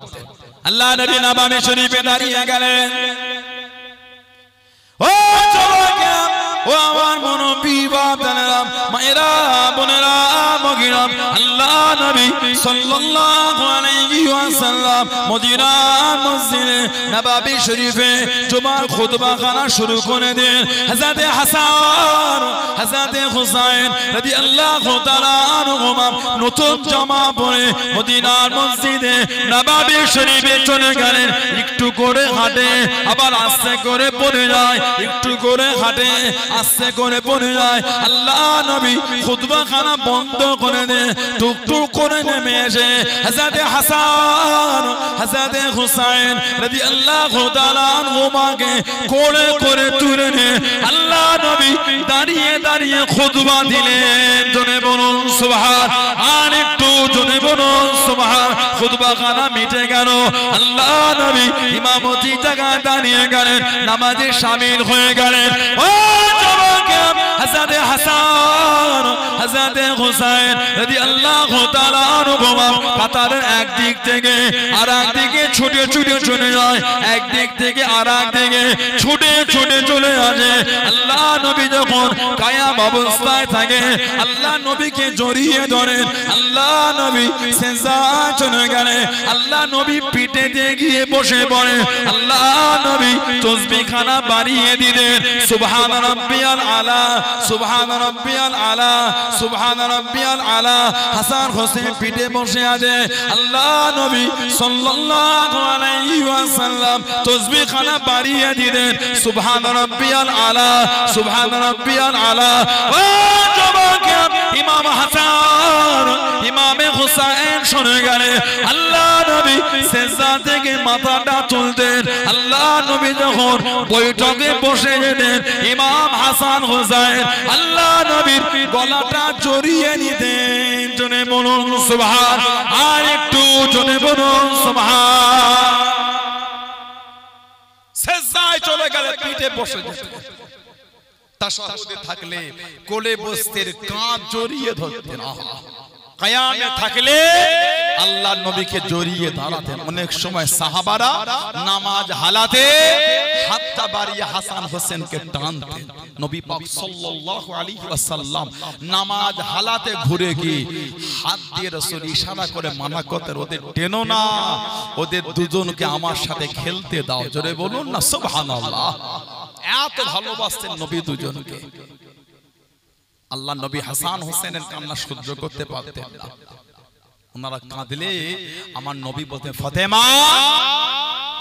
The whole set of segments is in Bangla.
করতেন আল্লাহ নবী নববী শরীফে দাঁড়িয়ে গেলেন ও যুবকেরা ও আমার মুরব্বি বাপদানেরা মায়েরা বোনেরা মগিরা আল্লাহ নবী সাল্লাল্লাহু আলাইহি ওয়াসাল্লাম মদিনার মসজিদে নববী শরীফে জুমার খুতবাখানা শুরু করে দেন হযরত হাসান হযরত হুসাইন রাদিয়াল্লাহু তাআলা আনহুমা নতুন জামা পরে মদিনার মসজিদে নববী শরীফে চলে গেলেন একটু করে হাঁটে আবার আস্তে করে পড়ে যায় একটু করে হাঁটে আস্তে করে পড়ে যায় আল্লাহ নবী খুতবাখানা বন্ধ করে দেন টুকটুক করে নেমে এসে হযরত হাসান হযরত হুসাইন রাদিয়াল্লাহু তাআলা আনহুমাকে কোলে করে তুলে নিয়ে আল্লাহ নবী দাঁড়িয়ে দাঁড়িয়ে খুতবা দিলেন জোরে বলুন সুবহান আর একটু জোরে বলুন সুবহান খুতবাখানা মিটে গেল আল্লাহ নবী ইমামতি জায়গায় দাঁড়িয়ে গেলেন নামাজে শামিল হয়ে গেলেন ও যুবকেরা হযরত হাসান হযরত হুসাইন রাদিয়াল্লাহু তাআলা আনহুমা কাতারের একদিক থেকে আরেক দিকে ছুটে ছুটে চলে যায় একদিক থেকে আরেক দিকে ছুটে ছুটে চলে আসে আল্লাহ নবী যখন কায়াম অবস্থায় থাকে আল্লাহ নবীকে জড়িয়ে ধরেন আল্লাহ নবী সিজদায় চলে গেলেন আল্লাহ নবী পিঠে দিয়ে গিয়ে বসে পড়ে আল্লাহ নবী তাসবিহখানা বাড়িয়ে দিলেন সুবহান রাব্বিয়াল আলা সুবহান রাব্বিয়াল আলা সুবহান রাব্বিয়াল আলা হাসান হোসেন পিঠে বসে আছে আল্লাহ নবী সাল্লাল্লাহু আলাইহি ওয়াসাল্লাম তাসবিহখানা বাড়িয়ে দিলেন সুবহান রাব্বিয়াল আলা সুবহান রাব্বিয়াল আলা ও যুবকেরা ইমাম হাসান ইমামে হুসাইন শুনে গেলেন আল্লাহ নবী সিজদা থেকে মাথাটা তুলতেন আল্লাহ নবী যখন বৈঠকে বসে যেতেন ইমাম হাসান হুসাইন আল্লাহ নবীর গলাটা জড়িয়ে নিতেন জোরে বলুন সুবহান আর একটু জোরে বলুন সুবহান সিজদায় চলে গেলে পিঠে বসে যেতেন তাশাহুদে থাকলে কোলে বসতের কাঁধ জড়িয়ে ধরতেন কিয়ামে থাকলে আল্লাহ নবীকে জড়িয়ে দাঁড়াতেন অনেক সময় সাহাবারা নামাজ হালাতে হাতটা বাড়িয়ে হাসান হোসেনকে টানতেন নবী পাক সাল্লাল্লাহু আলাইহি ওয়াসাল্লাম নামাজ হালাতে ঘুরে গিয়ে হাত দিয়ে রাসূল ইশারা করে মানা করতেন ওদের টেনো না ওদের দুজনকে আমার সাথে খেলতে দাও জোরে বলুন না সুবহানাল্লাহ এত ভালোবাসতেন নবী দুজনকে আল্লাহ নবী হাসান হোসেনের কান্না সহ্য করতে পারতেন না ওনারা কাঁদলে আমার নবী বলতেন ফাতেমা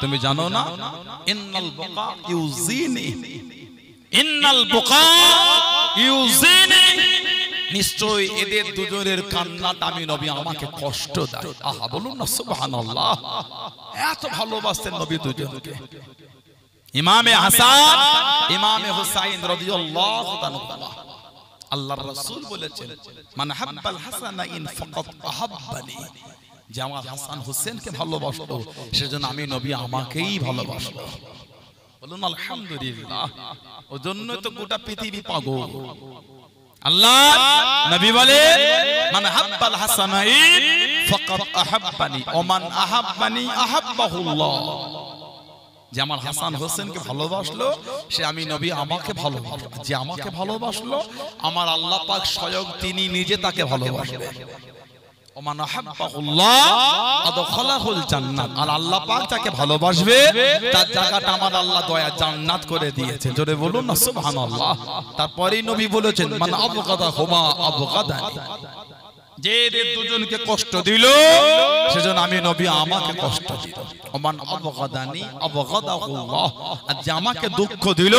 তুমি জানো না ইন্নাল বুকা ইউজিনি ইন্নাল বুকা ইউজিনি নিশ্চয় এদের দুজনের কান্নাটা আমি নবী আমাকে কষ্ট দেয় আহা বলুন না সুবহানাল্লাহ এত ভালোবাসতেন নবী দুজনকে ইমামে হাসান ইমামে হুসাইন রাদিয়াল্লাহু তাআলা আল্লাহর রাসূল বলেছেন মান হাব্বাল হাসানা ইন ফাকাত আহাব্বানি যে আমার হাসান হোসেনকে ভালোবাসতো সেজন্য আমি নবী আমাকেই ভালোবাসলো বলুন আলহামদুলিল্লাহ ওজন্য তো গোটা পৃথিবী পাগল আল্লাহ নবী বলে মান হাব্বাল হাসানা ইন ফাকাত আহাব্বানি ওয়া মান আহাব্বানি আহাব্বাহুল্লাহ যে আমার হাসান হোসেনকে ভালোবাসলো সে আমি নবী আমাকে ভালোবাসলো যে আমাকে ভালোবাসলো আমার আল্লাহ পাক স্বয়ং তিনি নিজে তাকে ভালোবাসবেন ওমান আহাব্বাহুল্লাহ আদখালাহুল জান্নাত আর আল্লাহ পাক যাকে ভালোবাসবে তার জায়গাটা আমার আল্লাহ দয়া জান্নাত করে দিয়েছে জোরে বলুন না সুবহানাল্লাহ তারপরেই নবী বলেছেন মান আবগাদা হুমা আবগাদানি যে এদের দুজনকে কষ্ট দিল সেজন্য আমি নবী আমাকে কষ্ট দিল ওমান আবগাদানি আবগাদাহুল্লাহ আর যে আমাকে দুঃখ দিল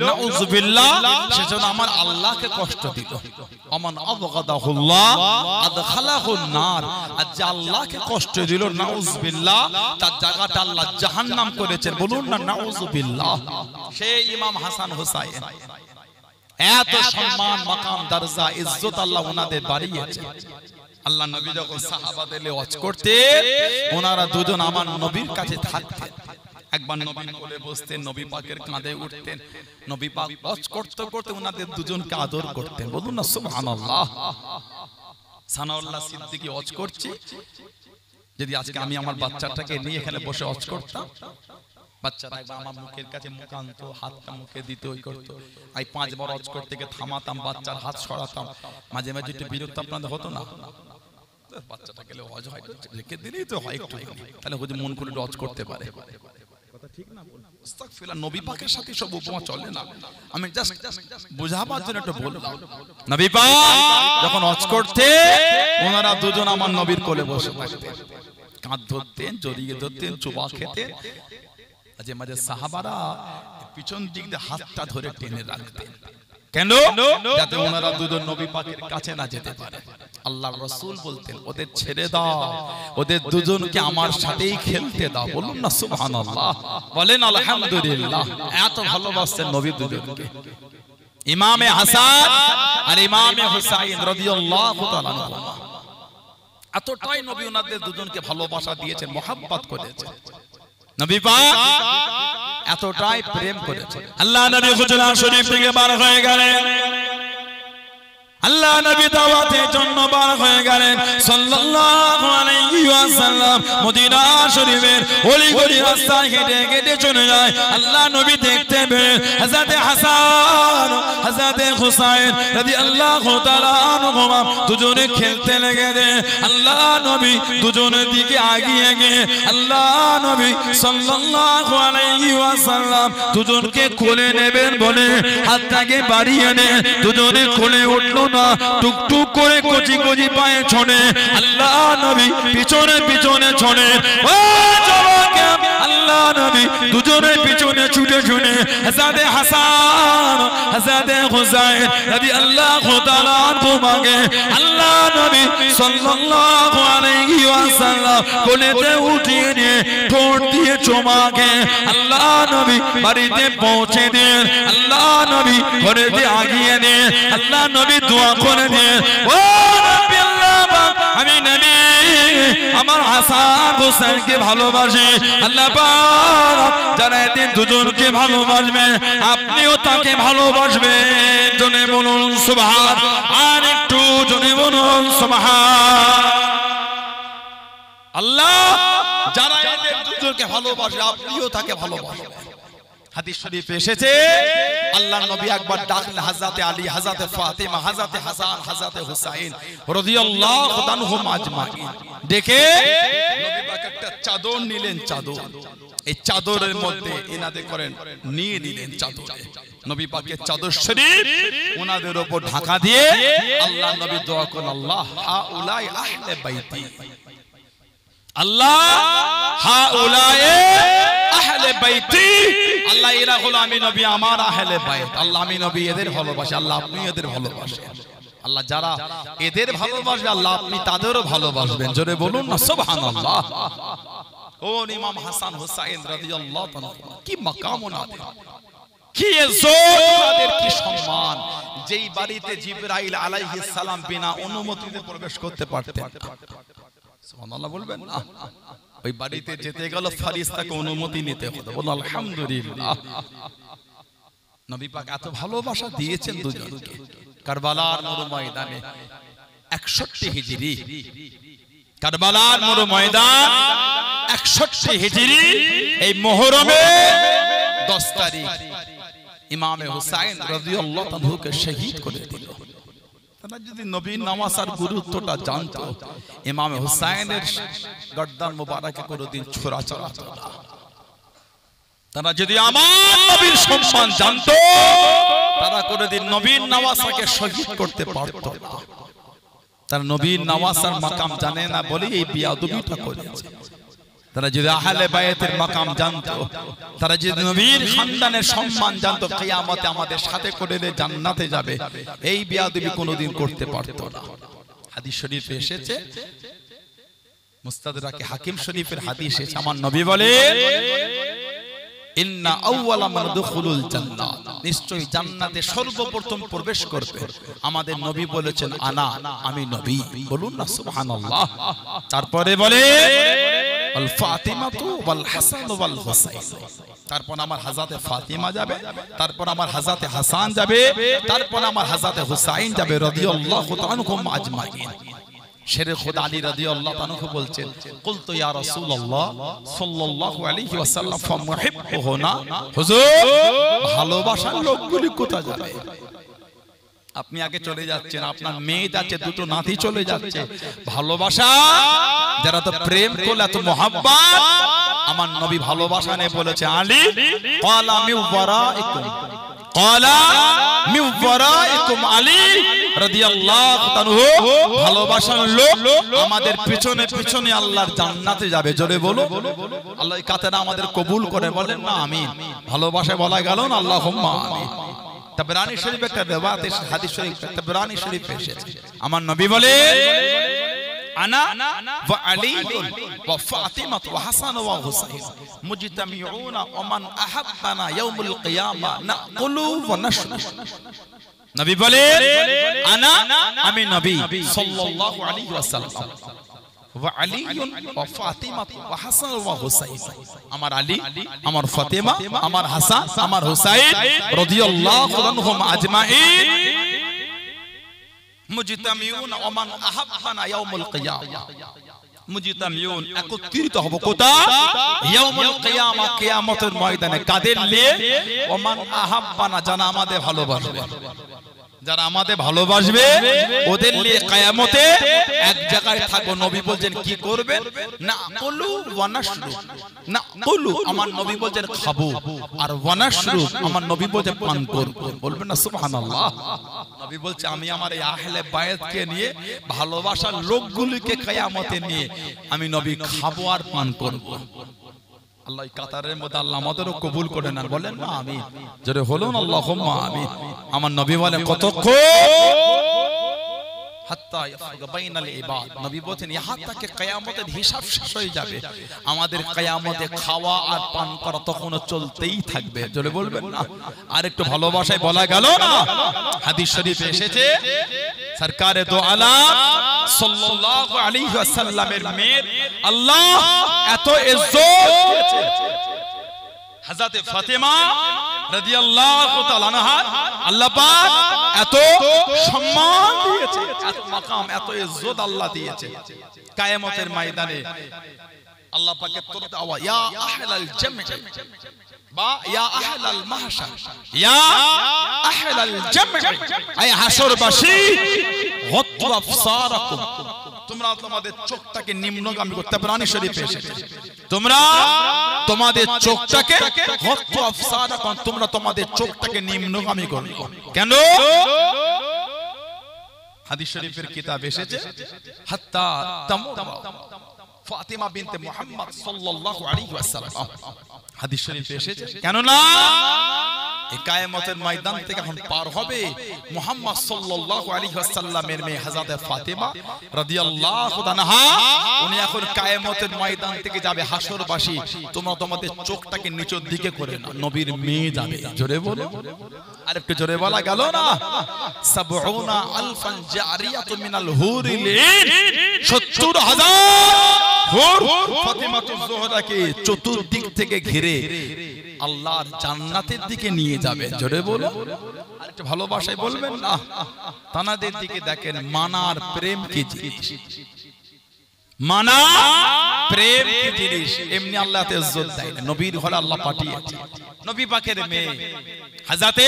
নাউযুবিল্লাহ সেজন্য আমার আল্লাহকে কষ্ট দিল ওমান আবগাদাহুল্লাহ আদখালাহুন নার আর যে আল্লাহকে কষ্ট দিল নাউযুবিল্লাহ তার জায়গাটা আল্লাহ জাহান্নাম করেছেন বলুন না নাউযুবিল্লাহ সেই ইমাম হাসান হুসাইন এত সম্মান মাকাম দরজা ইজ্জত আল্লাহ ওনাদের বাড়িয়েছে আল্লাহ নবী যখন সাহাবাদের ওয়াজ করতেন ওনারা দুজন আমার নবীর কাছে থাকতেন একবার নবীর কোলে বসতেন নবী পাকের কাঁধে উঠতেন নবী পাক ওয়াজ করতে করতে ওনাদের দুজনকে আদর করতেন বলুন না সুবহানাল্লাহ সানাউল্লাহ সিদ্দিকী ওয়াজ করছে যদি আজকে আমি আমার বাচ্চাটাকে নিয়ে এখানে বসে অজ করতাম, বাচ্চাটা একবার আমার মুখের কাছে মুখ আনতো, হাতটা মুখে দিতে ওই করতো, এই 5 বার অজ করতে গিয়ে থামাতাম, বাচ্চার হাত সরাতাম, মাঝে মাঝে একটু বিরক্ত আপনাদের হতো না? বাচ্চাটা গেলে অজ হয়, রেখে দিলেই তো হয় একটু, তাহলে হুজুর মন করে অজ করতে পারে। কথা ঠিক না? আস্তাগফিরুল্লাহ, নবী পাকের সাথে সব উপমা চলে না, আমি জাস্ট বুঝাবার জন্য একটু বললাম। নবী পাক যখন অজ করতে, ওনারা দুজন আমার নবীর কোলে বসে থাকতেন, কাঁধ ধরতেন, জড়িয়ে ধরতেন, চুবা খেতেন। মাঝে মাঝে সাহাবারা পিছন দিক দিয়ে হাতটা ধরে টেনে রাখতেন, কেন? যাতে ওনারা দুজন নবী পাকের কাছে না যেতে পারে। আল্লাহর রাসূল বলতেন, ওদের ছেড়ে দাও, ওদের দুজনকে আমার সাথেই খেলতে দাও। বলুন না সুবহানাল্লাহ, বলেন আলহামদুলিল্লাহ। এত ভালোবাসতেন নবী দুজনকে। ইমামে হাসান আর ইমামে হুসাইন রাদিয়াল্লাহু তাআলা আনহুমা, এতটাই নবী ওনাদের দুজনকে ভালোবাসা দিয়েছেন, মোহাব্বত করেছেন। নবী পাক এতটাই প্রেম করেছেন। আল্লাহ নবী হুজুরাত শরীফ থেকে বার হয়ে গেলেন, আল্লাহ নবী দাওয়াতের জন্য বার হয়ে গেলেন সাল্লাল্লাহু আলাইহি ওয়াসাল্লাম। মদিনা শরীফের অলি গলি রাস্তায় হেঁটে হেঁটে চলে যায়। আল্লাহ নবী দেখতে পেয়ে হযরত হাসান হযরত হুসাইন রাদিয়াল্লাহু তাআলা আনহুমা দুজনে খেলতে লেগেছে। আল্লাহ নবী দুজনের দিকে এগিয়ে গিয়ে আল্লাহ নবী সাল্লাল্লাহু আলাইহি ওয়াসাল্লাম দুজনকে কোলে নেবেন বলে হাতটাকে বাড়িয়ে নেন, দুজনে কোলে উঠলো না, টুকটুক করে কচি কচি পায়ে ছোড়ে। আল্লাহ নবী পিছনে পিছনে ছোড়ে। ও জওয়াকে আল্লাহ নবী দুজনের পিছনে ছুটে ছুটে হযরত হাসান হযরত হুসাইন রাদিয়াল্লাহু তাআলা আনহুমাকে আল্লাহ নবী সাল্লাল্লাহু আলাইহি ওয়াসাল্লাম কোলেতে উঠিয়ে নিয়ে ঠোঁট দিয়ে চুমাকে আল্লাহ নবী বাড়িতে পৌঁছে দেন। আল্লাহ নবী ঘরেতে আগিয়ে দেন। আল্লাহ নবী দোয়া করে দেন, ও নবী আল্লাহ পাক, আমি নবী আমার হাসান হুসাইনকে ভালোবাসি। আল্লাহ পাক যারা এদিন দুজনকে ভালোবাসবে, আপনিও তাকে ভালোবাসবেন। জনে বলুন সুবহান, আর একটু জনে বলুন সুবহান। আল্লাহ যারা এদিন দুজনকে ভালোবাসে, আপনিও তাকে ভালোবাসবেন। হাদিস শরীফে এসেছে, আল্লাহর নবী একবার ডাকলেন হযরত আলী, হযরত ফাতিমা, হযরত হাসান, হযরত হুসাইন রাদিয়াল্লাহু আনহুম আজমাইন। দেখে নবী পাক একটা চাদর নিলেন, চাদর, এই চাদরের মধ্যে এনাদের করেন নিয়ে নিলেন চাদরে। নবী পাকের চাদর শরীফ ওনাদের উপর ঢাকা দিয়ে আল্লাহ নবী দোয়া করেন, আল্লাহ হাউলাই আহলে বাইতি, আল্লাহ হাউলাই আহলে বাইতি, আল্লাহ এরা হলো আমি নবী আমার আহলে বাইত। আল্লাহ আমি নবী এদের ভালোবাসি, আল্লাহ আপনি এদের ভালোবাসেন। আল্লাহ যারা এদের ভালোবাসবে, আল্লাহ আপনি তাদেরও ভালোবাসবেন। জোরে বলুন না সুবহানাল্লাহ। ও ইমাম হাসান হুসাইন রাদিয়াল্লাহু তাআলা, কি মাকাম ওনাদের, কি ইজ্জত ওনাদের, কি সম্মান। যেই বাড়িতে জিবরাইল আলাইহিস সালাম বিনা অনুমতিতে প্রবেশ করতে পারতেন, সুবহানাল্লাহ বলবেন না, ওই বাড়িতে যেতে গেল ফেরেশতাকে অনুমতি নিতে হতো। বলুন আলহামদুলিল্লাহ। নবী পাক এত ভালোবাসা দিয়েছেন দুজনকে। কারবালার মরু ময়দানে 61 হিজরি, কারবালার মরু ময়দান 61 হিজরি, এই মুহররমে 10 তারিখ ইমামে হুসাইন রাদিয়াল্লাহু আনহুকে শহীদ করে দিল। তারা যদি নবীর নামাজের গুরুত্বটা জানতো, ইমামে হুসাইনের গর্দান মোবারকে কোনোদিন ছোড়া চালাতো না। তারা যদি আমার নবীর সম্মান জানতো, তারা কোনোদিন নবীর নামাজকে শহীদ করতে পারতো না। তারা নবীর নামাজের মাকাম জানে না বলে এই বিয়াদবিটা করেছে। তারা যদি আহলে বায়াতের মাকাম জানতো, তারা যদি নবীর খানদানের সম্মান জানতো, কিয়ামতে আমাদের সাথে করে জান্নাতে যাবে, এই বিয়াদবি কোনোদিন করতে পারতো না। হাদিস শরীফে এসেছে, মুস্তাদরাকে হাকিম শরীফের হাদিস এসেছে, আমার নবী বলে, ইন্না আউওয়ালা মান দুখুলুল জান্নাহ, নিশ্চয়ই জান্নাতে সর্বপ্রথম প্রবেশ করবে আমাদের নবী বলেছেন, আনা, আমি নবী। বলুন না সুবহানাল্লাহ। তারপরে বলে আল ফাতিমাতু ওয়াল হাসান ওয়াল হুসাইন, তারপর আমার হযরত ফাতিমা যাবে, তারপর আমার হযরত হাসান যাবে, তারপর আমার হযরত হুসাইন যাবে রাদিয়াল্লাহু তাআলা আনহুম আজমাইন। শেরে খুদা আলী রাদিয়াল্লাহু আনহু বলছেন, কুলতু ইয়া রাসূলুল্লাহ সাল্লাল্লাহু আলাইহি ওয়াসাল্লাম ফামুহিব্বুহুনা, হুজুর ভালোবাসার লোকগুলি কোথায় যাবে? আপনি আগে চলে যাচ্ছেন, আপনার মেয়ে যাচ্ছে, দুটো নাতি চলে যাচ্ছে, ভালোবাসা যারা তো প্রেম করলে এত মোহাব্বত, আমার নবী ভালোবাসা নিয়ে বলেছে আলী ক্বালা মিন ওয়ারাইকুম, ক্বালা মিন ওয়ারাইকুম আলী রাদিয়াল্লাহু আনহু, ভালোবাসার লোক আমাদের পিছনে পিছনে আল্লাহর জান্নাতে যাবে। জোরে বলো আল্লাহ এই কথাটা আমাদের কবুল করে বলেন না আমিন। ভালোবাসায় বলা গেল না আল্লাহুম্মা আমিন। তাবরানী শরীফ একটা রিওয়ায়াত এসেছে, হাদিস শরীফ তাবরানী শরীফে এসেছে, আমার নবী বলে আনা ওয়া আলী ওয়া ফাতিমা ওয়া হাসান ওয়া হুসাইন মুজতামিউনা ওয়া মান আহাব্বানা ইয়াউমুল কিয়ামা নাকুলু ওয়া নাশরু। নবী বলে আনা, আমি নবী সাল্লাল্লাহু আলাইহি ওয়াসাল্লাম, ওয়া আলী ওয়া ফাতিমা ওয়া হাসান ওয়া হুসাইন, আমার আলী, আমার ফাতিমা, আমার হাসান, আমার হুসাইন রাদিয়াল্লাহু আনহুম আজমাইন মুজতামিউন ওয়া মান আহাব্বানা ইয়াউমুল কিয়ামা, মুজতামিউন একত্রিত হব কোথায়? ইয়াউমুল কিয়ামা, কিয়ামতের ময়দানে। কাদের নিয়ে? ওয়া মান আহাব্বানা, যারা আমাদের ভালোবাসবে, যারা আমাদের ভালোবাসবে ওদের নিয়ে কিয়ামতে এক জায়গায় থাকবো। নবী বলছেন কি করবেন? না কুলু ওয়া নাশরু, না কুলু আমার নবী বলছেন খাবো, আর ওয়া নাশরু আমার নবী বলছেন পান করব। বলবেন না সুবহানাল্লাহ? নবী বলছে আমি আমার এই আহলে বায়াতকে নিয়ে, ভালোবাসার লোকগুলিকে কিয়ামতে নিয়ে আমি নবী খাবো আর পান করব। আল্লাহ কাতারের মধ্যে আল্লাহ আমাদেরও কবুল করে নেন, বলেন না আমিন। জোরে বলুন আল্লাহুম্মা আমিন। আমার নবী বলেন কতক্ষণ? হাত্তা ইয়াফুগা বাইনাল ইবাদ, নবী বলেন ইহা তাকে কিয়ামতের হিসাব শেষ হয়ে যাবে, আমাদের কিয়ামতে খাওয়া আর পান করা তখনও চলতেই থাকবে। জোরে বলবেন না? আর একটু ভালোবাসায় বলা গেল না, হাদিস শরীফে এসেছে সরকারে দো আলাম সাল্লাল্লাহু আলাইহি ওয়াসাল্লামের মেয়ের আল্লাহ এত ইজ্জত দিয়েছে, হযরত ফাতেমা রাদিয়াল্লাহু তাআলা আনহা আল্লাহ পাক এত সম্মান দিয়েছে, এত মাকাম, এত ইজ্জত আল্লাহ দিয়েছে। কিয়ামতের ময়দানে আল্লাহ পাকের তরফ থেকে আওয়াজ, ইয়া আহলাল জামঈ বা ইয়া আহলাল মাহশার, ইয়া আহলাল জামঈ, আয় হাসরবাসী গদ্দু আফসারাকুম, তোমরা তোমাদের চোখটাকে নিম্নগামী করতে, তাবরানী শরীফে এসেছে, তোমরা তোমাদের চোখটাকে গদ্দু আফসারাকুম, তোমরা তোমাদের চোখটাকে নিম্নগামী করো। কেন? হাদিস শরীফের কিতাব এসেছে হাত্তা তামুত ফাতিমা বিনতে মুহাম্মদ সাল্লাল্লাহু আলাইহি ওয়াসাল্লাম, হাদিস শরীফে এসেছে। কেন না এই কিয়ামতের ময়দান থেকে এখন পার হবে মুহাম্মদ সাল্লাল্লাহু আলাইহি ওয়াসাল্লামের মেয়ে হযরত ফাতিমা রাদিয়াল্লাহু আনহা, উনি এখন কিয়ামতের ময়দান থেকে যাবে হাসরবাসী, তোমরা তোমাদের চোখটাকে নিচের দিকে করে না, নবীর মেয়ে যাবে। জোরে বলো, আরেকটু জোরে বলা গেল না? ৭০ আলফান জারিয়াতু মিনাল হুরিল ইন, ৭০,০০০ হুর ফাতিমাতুজ যোহরাকে চতুর্দিক থেকে ঘিরে আল্লাহর জান্নাতের দিকে নিয়ে যাবে। জোরে বলো, আরেকটু ভালোবাসায় বলবেন না? তানাদের দিকে দেখেন, মানার প্রেম কি জিনিস, মানা প্রেম কি জিনিস, এমনি আল্লাহ এত ইজ্জত দেয় না। নবীর ঘরে আল্লাহ পাঠিয়েছে, নবী পাকের মেয়ে হযরতে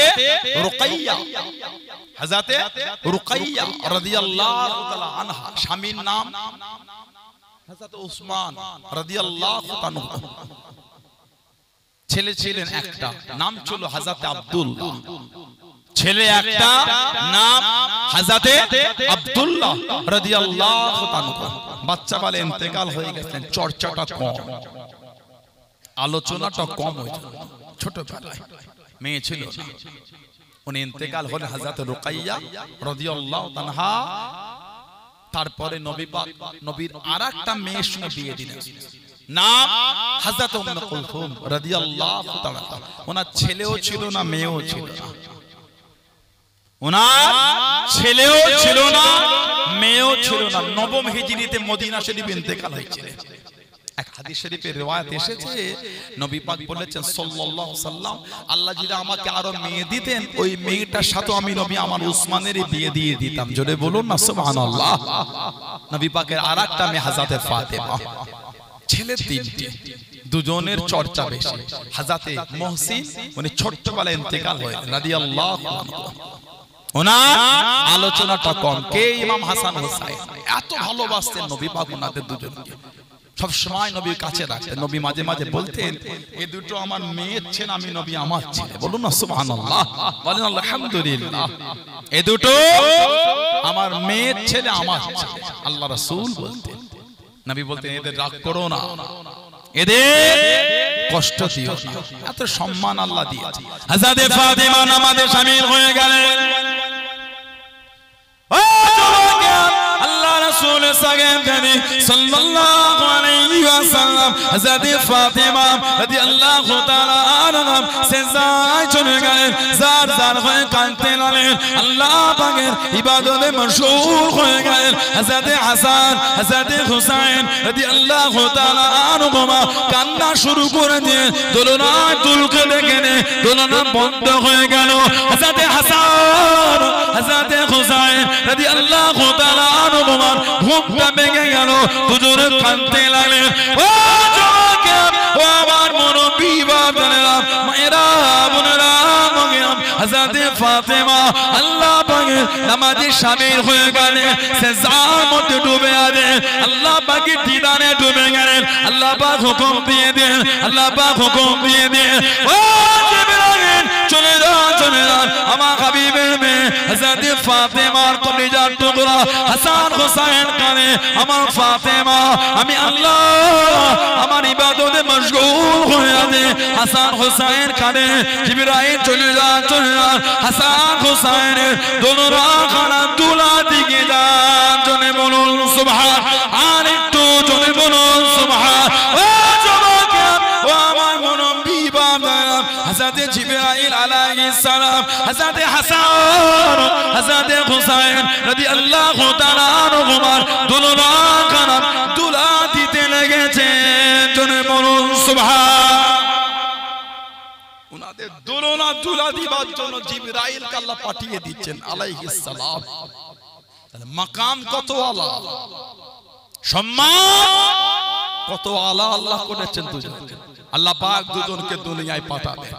রুকাইয়া, হযরতে রুকাইয়া রাদিয়াল্লাহু তাআলা আনহা, স্বামীর নাম হযরত উসমান রাদিয়াল্লাহু তাআলা, ছেলে ছিলেন একটা, নাম ছিল হযরত আব্দুল্লাহ, ছেলে একটা, নাম হযরতে আব্দুল্লাহ রাদিয়াল্লাহু তাআলা। বাচ্চা বলে ইন্তেকাল হয়ে গেছেন, চর্চাটা কম, আলোচনাটা কম হয়েছে, ছোটবেলায় মেয়ে ছিল না, উনি ইন্তেকাল হলেন হযরত রুকাইয়া রাদিয়াল্লাহু তাআলা। তারপরে নবী পাক নবীর আরেকটা মেয়ের সঙ্গে বিয়ে দিলেন, নাম হযরত উম্মে কুলসুম রাদিয়াল্লাহু তাআলা। ওনার ছেলেও ছিল না, মেয়েও ছিল না, ওনার ছেলেও ছিল না, মেয়েও ছিল না। নবম হিজরিতে মদিনা শরীফে ইন্তেকাল হয়েছিল। এক হাদিস শরীফে riwayat এসেছে নবী পাক বলেছেন সাল্লাল্লাহু আলাইহি সাল্লাম আল্লাহ যদি আমাকে আরো মেয়ে দিতেন ওই মেয়েটার সাথে আমি নবী আমার উসমানের বিয়ে দিয়ে দিতাম জোরে বলুন না সুবহানাল্লাহ নবী পাকের আরেকটা মেয়ে হযরত ফাতেমা ছেলে তিনটি দুজনের চর্চা বেশি হযরত মুহসিন উনি ছোটবেলায় ইন্তেকাল হয় রাদিয়াল্লাহু আনহু ওনার আলোচনাটা কম কে ইমাম হাসান হোসেন এত ভালোবাসতেন নবী পাক ওনাদের দুজনকে সব সময় নবীর কাছে রাখতেন নবী মাঝে মাঝে বলতেন এই দুটো আমার মেয়ের ছেলে আমি নবী আমার ছেলে বলুন না সুবহানাল্লাহ বলেন আলহামদুলিল্লাহ এই দুটো আমার মেয়ের ছেলে আমার ছেলে আল্লাহ রাসূল বলতেন নবী বলতেন এদের রাগ করো না এদের কষ্ট দিও না এত সম্মান আল্লাহ দিয়েছে হযরত ফাতেমা নামাজে শামিল হয়ে গেলেন ও যুবক আল্লাহ রাসূল সাল্লাল্লাহু আলাইহি ওয়াসাল্লাম হযরত ফাতেমা রাদিয়াল্লাহু তাআলা আনহা সেজদায় চলে গেলেন জার জার হয়ে কাঁদতে লাগলেন আল্লাহ পাকের ইবাদতে মশগুল হয়ে গেলেন হযরত হাসান হযরত হুসাইন রাদিয়াল্লাহু তাআলা আনহুমা কান্না শুরু করে দিয়ে দোলনা দুলকে দেখে দোলনা বন্ধ হয়ে গেল হযরত হাসান হযরত হুসাইন রাদিয়াল্লাহু তাআলা আনহুমা ঘুমটা ভেঙে গেল দুজনে কাঁদতে লাগলেন ও যুবক ও আমার মুরব্বি বাবারা মায়েরা বোনেরা হযরত ফাতেমা আল্লাহ পাকের নামাজে শামিল হয়ে গেলেন সেজদার মধ্যে ডুবে আছেন আল্লাহ পাকের দিদারে ডুবে গেলেন আল্লাহ পাক হুকুম দিয়ে দেন আল্লাহ পাক হুকুম দিয়ে দেন ও জিবরাইল চলে যান আমার হাবিবের মেয়ে হযরত ফাতেমার কলিজার টুকরা হাসান হোসেন কানে আমার ফাতেমা আমি আল্লাহ আমার ইবাদতে মশগুল হয়ে আছি হাসান হোসেন কানে জিবরাইল চলে যান হাসান হোসেনের দোলনা খানা তুলা দিকে যান জনে বলুন সুবহান আর একটু জনে বলুন সুবহান ও যুবক ও আমার মুরব্বি বাবা হযরত জিবরাইল আলাইহিস সালাম হযরত হাসান হযরত হুসাইন রাদিয়াল্লাহু তাআলা আনহুমা দোলনা খানা তুলা দিতে লেগেছেন জনে বলুন সুবহান উনাদের দোলনা তুলা দিবার জন্য জিবরাইলকে আল্লাহ পাঠিয়ে দিচ্ছেন আলাইহিস সালাম তাহলে মাকাম কত আলা সম্মান কত আলা আল্লাহ করেছেন দুজন আল্লাহ পাক দুজনকে দুনিয়ায় পাঠাবেন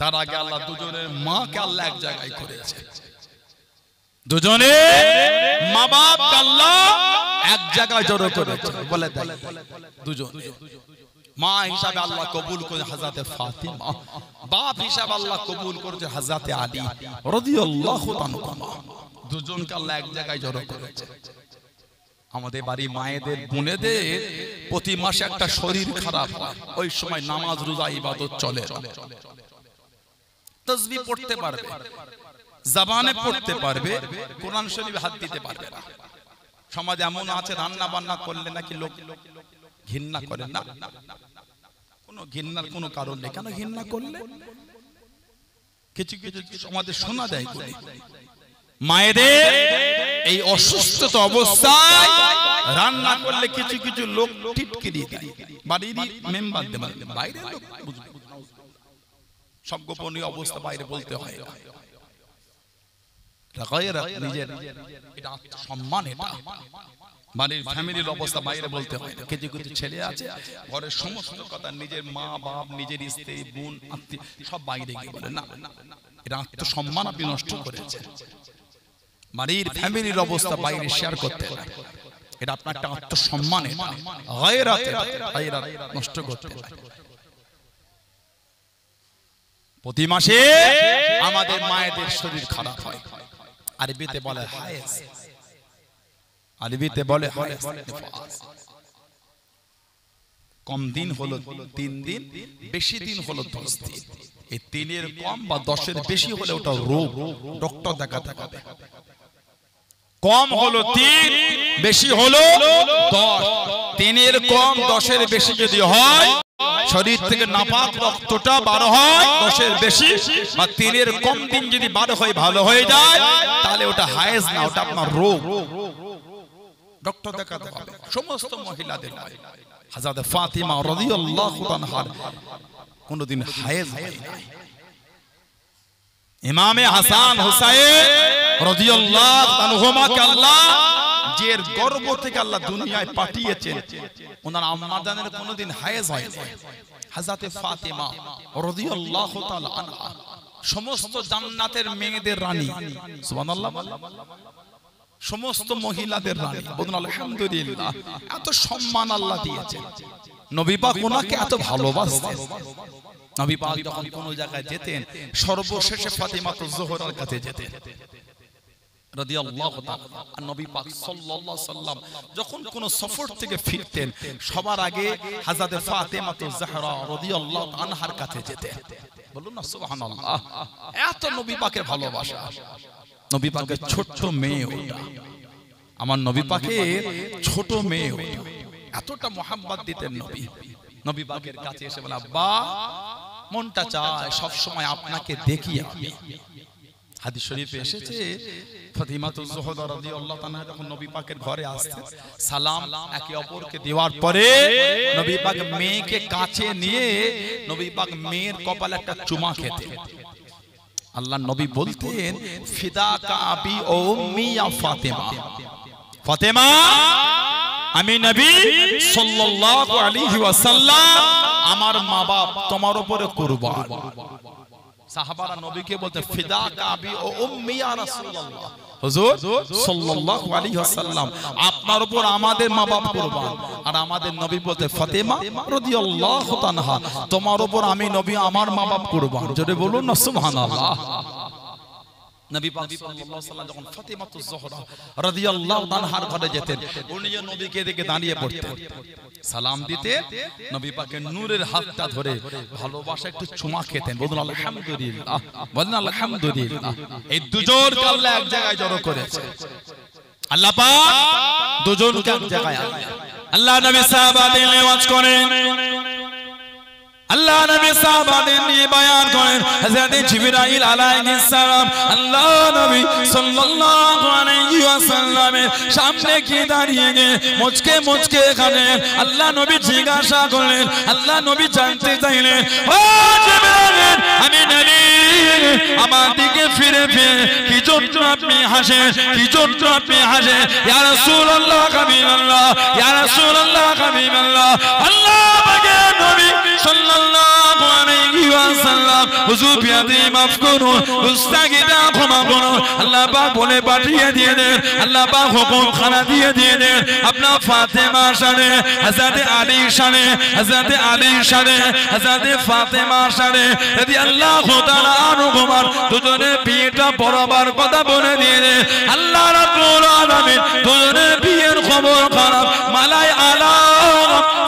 তার আগে আল্লাহ দুজনের মাকে আল্লাহ এক জায়গায় করেছে দুজনে মা বাপ আল্লাহ এক জায়গায় জড়ো করেছে বলে দেন দুজন মা হিসাবে আল্লাহ কবুল করে হযরত ফাতিমা বাপ হিসাবে আল্লাহ কবুল করেছে হযরত আলী রাদিয়াল্লাহু তাআলা দুজনকে আল্লাহ এক জায়গায় জড়ো করেছে আমাদের বাড়ি মায়েদের বোনেদের প্রতি মাসে একটা শরীর খারাপ হয় ওই সময় নামাজ রোজা ইবাদত চলে তাসবিহ পড়তে পারবে জবানে পড়তে পারবে কোরআন শরীফে হাত দিতে পারবে না সমাজ এমন আছে রান্না বান্না করলে নাকি লোক ঘৃণা করে না কোনো ঘৃণার কোনো কারণ নেই কেন ঘৃণা করলে কিছু কিছু সমাজে শোনা যায় করে মায়েদের এই অসুস্থতা অবস্থায় রান্না করলে কিছু কিছু লোক টিটকিরি দেয় বাড়ির মেম্বার বাইরের লোক সব গোপনীয় অবস্থা বাইরে বলতে হয় নিজের এটা আত্মসম্মান এটা বাড়ির ফ্যামিলির অবস্থা বাইরে বলতে হয় না কিছু কিছু ছেলে আছে ঘরের সমস্ত কথা নিজের মা বাপ নিজের স্ত্রী বোন আত্মীয় সব বাইরে গিয়ে বলে না এটা আত্মসম্মান আপনি নষ্ট করেছেন বাড়ির ফ্যামিলির অবস্থা বাইরে শেয়ার করতে হয় এটা আপনার একটা আত্মসম্মান এটা গায়রাত নষ্ট করতে হয় প্রতি মাসে আমাদের মায়েদের শরীর খারাপ হয় আরবিতে বলে হায়েস আরবিতে বলে হায়েস কম দিন হলো 3 দিন বেশি দিন হলো 10 দিন এই 3 এর কম বা 10 এর বেশি হলে ওটা রোগ ডক্টর দেখাতে হবে কম হলো 3 বেশি হলো 10 3 এর কম 10 এর বেশি যদি হয় শরীর থেকে নাপাক রক্তটা বার হয় 10 এর বেশি বা 3 এর কম দিন যদি বার হয় ভালো হয়ে যায় তাহলে ওটা হায়েজ না ওটা আপনার রোগ ডক্টর দেখাতে হবে সমস্ত মহিলাদের হয় হযরত ফাতিমা রাদিয়াল্লাহু তাআলার কোনদিন হায়েজ হয় না। ইমামে হাসান হুসাইন রাদিয়াল্লাহু আনহুমাকে আল্লাহ যে গর্ভ থেকে আল্লাহ দুনিয়ায় পাঠিয়েছেন, ওনার আম্মা জানের কোনদিন হায়েজ হয় না। হযরত ফাতিমা রাদিয়াল্লাহু তাআলা আনহা সমস্ত জান্নাতের মেয়েদের রানী, সুবহানাল্লাহ, সমস্ত মহিলাদের রানী। বলুন আলহামদুলিল্লাহ। এত সম্মান আল্লাহ দিয়েছেন। নবী পাক ওনাকে এত ভালোবাসতেন। নবী পাক যখন কোন জায়গায় যেতেন সর্বশেষে ফাতিমাতুজ জোহরার কাছে যেতেন রাদিয়াল্লাহু তাআলা। আর নবী পাক সাল্লাল্লাহু আলাইহি সাল্লাম যখন কোন সফর থেকে ফিরতেন সবার আগে হযরত ফাতিমাতুজ জোহরা রাদিয়াল্লাহু আনহার কাছে যেতেন। বলুন না সুবহানাল্লাহ। এত নবী পাকের ভালোবাসা। নবী পাকের ছোট মেয়ে ওটা, আমার নবী পাকের ছোট মেয়ে ওটা, এতটা মোহাম্মত দিতেন নবী। নবী পাকের কাছে এসে বলে, আব্বা মনটা চায় সব সময় আপনাকে দেখি আমি। হাদিস শরীফে এসেছে ফাতিমাতুজ জোহরা রাদিয়াল্লাহু তাআলা যখন নবী পাকের ঘরে আসতেন, সালাম একে অপরকে দেওয়ার পরে নবী পাক মেয়েকে কাছে নিয়ে নবী পাক মেয়ের কপালে একটা চুমা খেতেন। আল্লাহ নবী বলতেন, ফিদাকা আবি ও উম্মি ইয়া ফাতিমা, ফাতিমা আমি নবী সাল্লাল্লাহু আলাইহি ওয়াসাল্লাম আমার মা বাপ তোমার উপরে কুরবান। সাহাবারা নবীকে বলতে, ফিদাকা আবি ও উম্মি ইয়া রাসূলুল্লাহ, হুজুর সাল্লাল্লাহু আলাইহি ওয়াসাল্লাম আপনার উপর আমাদের মা বাপ কুরবান। আর আমাদের নবী বলতে, ফাতিমা রাদিয়াল্লাহু তাআলা তোমার উপর আমি নবী আমার মা বাপ কুরবান। জোরে বলুন না সুবহানাল্লাহ। নবী পাক সাল্লাল্লাহু আলাইহি ওয়াসাল্লাম যখন ফাতিমাতুজ জোহরা রাদিয়াল্লাহু তাআলার ঘরে যেতেন, উনিও নবীকে দেখে দাঁড়িয়ে পড়তেন, সালাম দিতে নবী পাকের নূরের হাতটা ধরে ভালোবাসা একটু চুমা খেতেন। বলুন আলহামদুলিল্লাহ, বলুন আলহামদুলিল্লাহ। এই দুজন আল্লাহ এক জায়গায় জড়ো করেছে। আল্লাহ পাক দুজনকে এক জায়গায় আল্লাহ নবী সাহাবাদের ওয়াজ করেন, আল্লাহ নবী সাহাবাদের নিয়ে বয়ান করেন। হযরত জিবরাইল আলাইহিস সালাম আল্লাহ নবী সাল্লাল্লাহু আলাইহি ওয়াসাল্লামের সামনে গিয়ে দাঁড়িয়ে গিয়ে মুচকে মুচকে কাঁদেন। আল্লাহ নবী জিজ্ঞাসা করলেন, আল্লাহ নবী জানতে চাইলেন, ও জিবরাইল আমি নবী আমার দিকে ফিরে ফিরে কি জন্য আপনি হাসেন, কি জন্য আপনি হাসেন? ইয়া রাসূলুল্লাহ হাবিবাল্লাহ, ইয়া রাসূলুল্লাহ হাবিবাল্লাহ। আল্লাহ পাকের নবী সাল্লাল্লাহু আলাইহি ওয়াসাল্লাম হুজুর বিয়াদি মাফ করুন, মুস্তাগিদা ক্ষমা করুন। আল্লাহ পাক বলে পাঠিয়ে দিয়ে দেন, আল্লাহ পাক হুকুম খানা দিয়ে দেন আপনার ফাতেমা শানে, হযরত আলী শানে, হযরত আলী শানে, হযরত ফাতেমা শানে রাদিয়াল্লাহু তাআলা আনহুমার দুজনের বিয়েটা পড়াবার কথা বলে দিয়ে দেন। আল্লাহ রাব্বুল আলামিন দুজনের বিয়ের খবর খারাপ মালাই আলা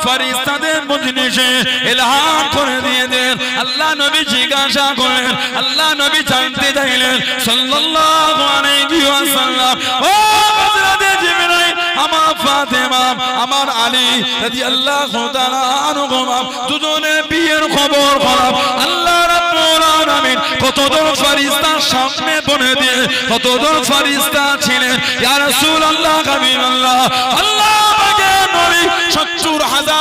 ফেরেশতাদের মজলিসে ইলহাম করে দিয়ে দেন। আল্লাহ নবী জিজ্ঞাসা করলেন, আল্লাহ নবী জানতে চাইলেন সাল্লাল্লাহু আলাইহি ওয়াসাল্লাম, ও হযরত জিবরাইল আমার ফাতেমা আমার আলী রাদিয়াল্লাহু তাআলা আনহুমা দুজনের বিয়ের খবর খারাপ। আল্লাহ রাব্বুল আলামিন কতজন ফেরেশতার সামনে বলে দিয়ে কতজন ফেরেশতা ছিলেন, ইয়া রাসূলুল্লাহ হাবিবাল্লাহ। আল্লাহ পাকের নবী ৭০,০০০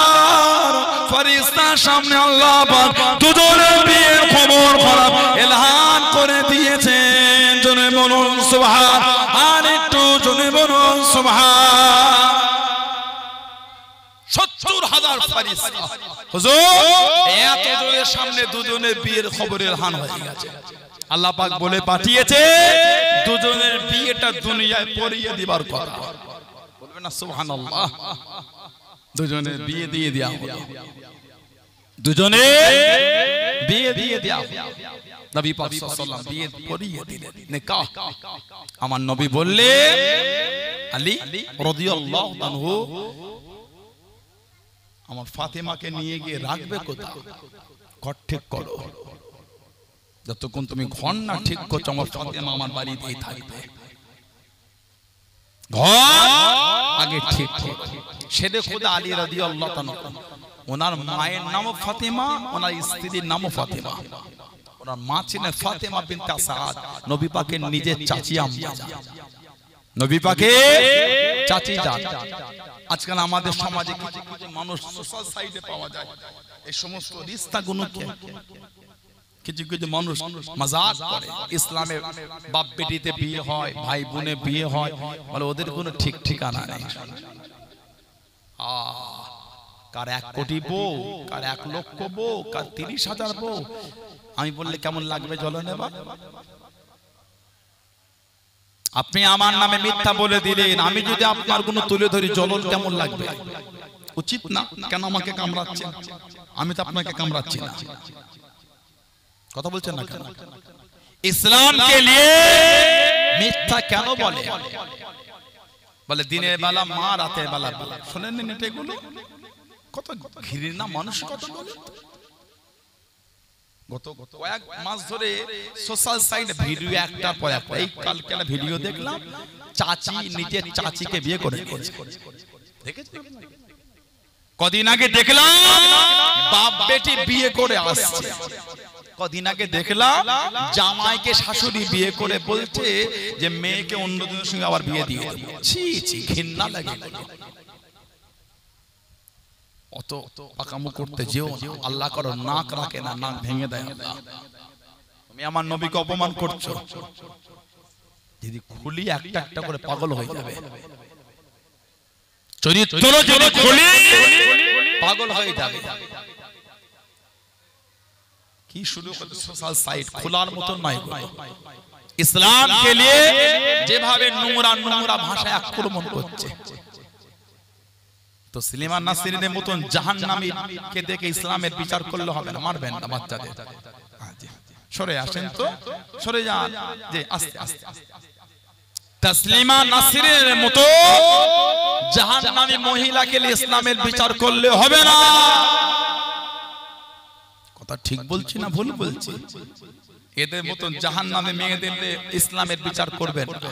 ফেরেশতার সামনে আল্লাহ পাক দুজনের বিয়ের খবর খারাপ এলান করে দিয়েছেন। জনে বলুন সুবহান, আর একটু জনে বলুন সুবহান। ৭০,০০০ ফেরেশতা হুজুর এত জনের সামনে দুজনের বিয়ের খবর এলান হয়ে গেছে। আল্লাহ পাক বলে পাঠিয়েছে দুজনের বিয়েটা দুনিয়ায় পড়িয়ে দিবার কথা। বলবেন না সুবহানাল্লাহ। দুজনের বিয়ে দিয়ে দেয়া হলো, দুজনে বিয়ে দিয়ে দেয়া হলো। নবী পাক সাল্লাল্লাহু আলাইহি ওয়াসাল্লাম বিয়ে পড়িয়ে দিলেন, নিকাহ। আমার নবী বললেন, আলী রাদিয়াল্লাহু আনহু আমার ফাতেমাকে নিয়ে গিয়ে রাখবে কোথায়? ঘর ঠিক করো। যতক্ষণ তুমি ঘর না ঠিক করছো আমার ফাতেমা আমার বাড়িতেই থাকবে। ঘর আগে ঠিক করো। সেদে খোদা আলী রাদিয়াল্লাহু তাআলা, ওনার মায়ের নাম ফাতেমা, ওনার স্ত্রীর নাম ফাতেমা। ওনার মা ছিলেন ফাতেমা বিনতে আসাদ, নবী পাকের নিজের চাচি আম্মা, নবী পাকের চাচি জান। আজকাল আমাদের সমাজে কিছু কিছু মানুষ সোশ্যাল সাইটে পাওয়া যায় এই সমস্ত রিশতাগুলোকে কিছু কিছু মানুষ মজাক করে। ইসলামে বাপ বেটিতে বিয়ে হয়, ভাই বোনে বিয়ে হয়, বলে ওদের কোনো ঠিক ঠিকানা নেই। কার 1 কোটি বউ, কার 1 লক্ষ বউ, কার 30,000 বউ। আমি বললে কেমন লাগবে জ্বলন? আপনি আমার নামে মিথ্যা বলে দিলেন, আমি যদি আপনার গুণ তুলে ধরি, জ্বলন কেমন লাগবে? উচিত না? কেন আমাকে কামড়াচ্ছেন? আমি তো আপনাকে কামড়াচ্ছি না। কথা বলছেন না কেন? ইসলাম কে লিয়ে মিথ্যা কেন বলে? বলে দিনের বেলা মা, রাতের বেলা বলে। শুনেন নি এগুলো? কত ঘৃণা মানুষ কত বলে। গত কয়েক মাস ধরে সোশ্যাল সাইটে ভিডিও একটার পর একটা। এই কালকে ভিডিও দেখলাম, চাচি নিজের চাচিকে বিয়ে করে নিয়েছে। দেখেছেন? কদিন আগে দেখলাম বাপ বেটি বিয়ে করে আসছে। কদিন আগে দেখলাম জামাইকে শাশুড়ি বিয়ে করে বলছে যে মেয়েকে অন্যজনের সঙ্গে আবার বিয়ে দিয়ে দেব। ছি ছি, ঘৃণা লাগে। অত পাকামো করতে যেও না। আল্লাহ করো নাক রাখে না, নাক ভেঙে দেয় আল্লাহ। তুমি আমার নবীকে অপমান করছো। যদি খুলি একটা একটা করে পাগল হয়ে যাবে। চরিত্র যদি খুলি পাগল হয়ে যাবে। কি শুরু করতে সোশ্যাল সাইট খোলার মতন নাই। ইসলাম কে লিয়ে যেভাবে নোংরা নোংরা ভাষায় আক্রমণ করছে, তো সুলাইমান নাসিরের মতন জাহান্নামীকে দেখে ইসলামের বিচার করলে হবে না। মারবেন না বাচ্চাদের। সরে আসেন তো, সরে যান। যে আস্তে আস্তে তাসলিমা নাসিরের মতো জাহান্নামী মহিলাকে ইসলামের বিচার করলে হবে না। কথা ঠিক বলছি না ভুল বলছি? এদের মতন জাহান্নামী মেয়েদের ইসলামের বিচার করবেন না।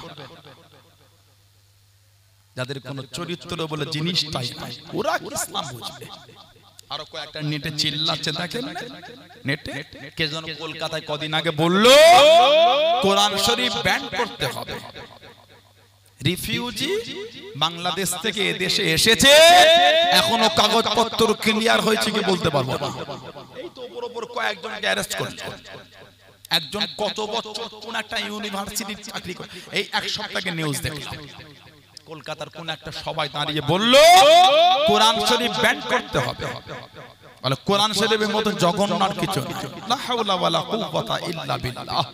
যাদের কোনো চরিত্র বলে জিনিসটাই নাই, ওরা ইসলাম বুঝবে। আরো কয়েকটা নেটে চিল্লাচ্ছে, দেখেন নেটে কে যেন কলকাতায় কদিন আগে বললো কোরআন শরীফ ব্যান করতে হবে। রিফিউজি বাংলাদেশ থেকে এদেশে এসেছে, এখনো কাগজপত্র ক্লিয়ার হয়েছে কি বলতে পারবো না। এই তো উপর উপর কয়েকজনকে অ্যারেস্ট করছে। একজন কত বছর কোন একটা ইউনিভার্সিটির চাকরি করে। এই 1 সপ্তাহে নিউজ দেখলাম, কলকাতার কোন একটা সবাই দাঁড়িয়ে বলল কোরআন শরীফ ব্যান করতে হবে। বলে কোরআন শরীফের মতো জঘন্য আর কিছু নেই। লা হাওলা ওয়ালা কুওয়াতা ইল্লা বিল্লাহ।